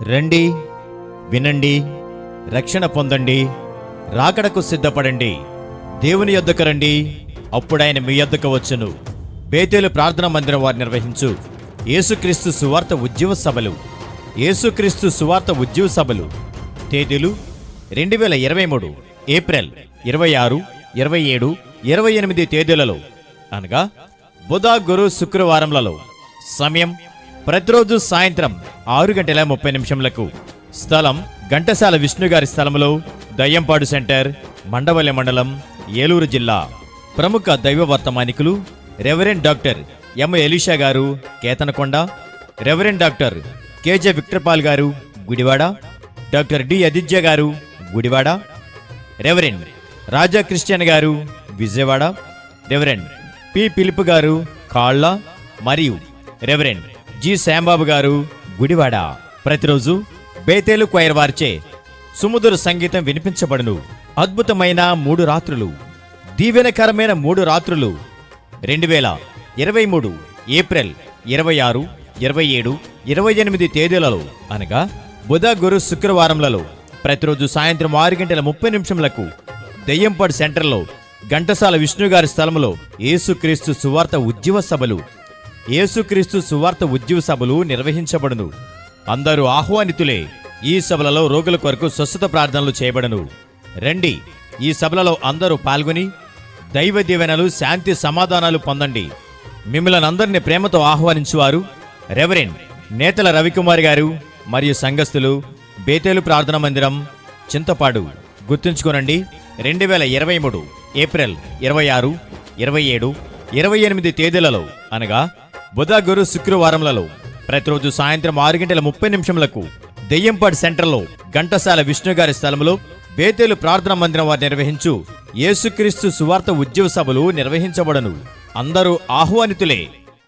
రండి, వినండి, రక్షణ పొందండి, రాకడకు సిద్ధపడండి. దేవుని యొద్దకు రండి, అప్పుడాయన మీ యొద్దకు వచ్చును. బేతేలు ప్రార్థనా మందిరం వారు నిర్వహించు యేసుక్రీస్తు సువార్త ఉద్యమ సభలు. యేసుక్రీస్తు సువార్త ఉద్యమ సభలు తేదీలు 2023 ఏప్రిల్ 26, 27, 28 తేదీలలో అనగా బుధ, గురు, శుక్రవారంలలో. సమయం ప్రతిరోజు సాయంత్రం 6:30 స్థలం ఘంటసాల విష్ణుగారి స్థలంలో, దయ్యంపాడు సెంటర్, మండవల్లి మండలం, ఏలూరు జిల్లా. ప్రముఖ దైవ వర్తమానికులు రెవరెండ్ డాక్టర్ ఎం ఎలీషా గారు కేతనకొండ, రెవరెండ్ డాక్టర్ కేజే విక్టర్పాల్ గారు గుడివాడ, డాక్టర్ డి అదిత్య గారు గుడివాడ, రెవరెండ్ రాజా క్రిస్టియన్ గారు విజయవాడ, రెవరెండ్ పి పిలుపు గారు కాళ్ళ మరియు రెవరెండ్ జి శ్యాంబాబు గారు గుడివాడ. ప్రతిరోజు బేతేలు క్వైర్ వారిచే సుమధుర సంగీతం వినిపించబడును. అద్భుతమైన 3 రాత్రులు, దీవెనకరమైన 3 రాత్రులు 2023 ఏప్రిల్ 26, 27, 28 తేదీలలో అనగా బుధ, గురు, శుక్రవారంలలో ప్రతిరోజు సాయంత్రం 6:30 దయ్యంపాడు సెంటర్లో ఘంటసాల విష్ణుగారి స్థలంలో యేసుక్రీస్తు సువార్త ఉద్యమ సభలు. యేసుక్రీస్తు సువార్త ఉద్యమ సభలు నిర్వహించబడును. అందరూ ఆహ్వానితులే. ఈ సభలలో రోగుల కొరకు స్వస్థత ప్రార్థనలు చేయబడును. రండి, ఈ సభలలో అందరూ పాల్గొని దైవ దీవెనలు, శాంతి, సమాధానాలు పొందండి. మిమ్మల్ని అందరినీ ప్రేమతో ఆహ్వానించువారు రెవరెండ్ నేతల రవికుమార్ గారు మరియు సంఘస్థులు, బేతేలు ప్రార్థనా మందిరం, చింతపాడు. గుర్తుంచుకోనండి, 2023 ఏప్రిల్ 26, 27, 28 తేదీలలో అనగా బుధ, గురు, శుక్రవారంలలో ప్రతిరోజు సాయంత్రం 6:30 దెయ్యంపాడు సెంటర్లో ఘంటసాల విష్ణుగారి స్థలంలో బేతేలు ప్రార్థనా మందిరం వారు నిర్వహించు యేసుక్రీస్తు సువార్త ఉద్యమ సభలు నిర్వహించబడను. అందరూ ఆహ్వానితులే.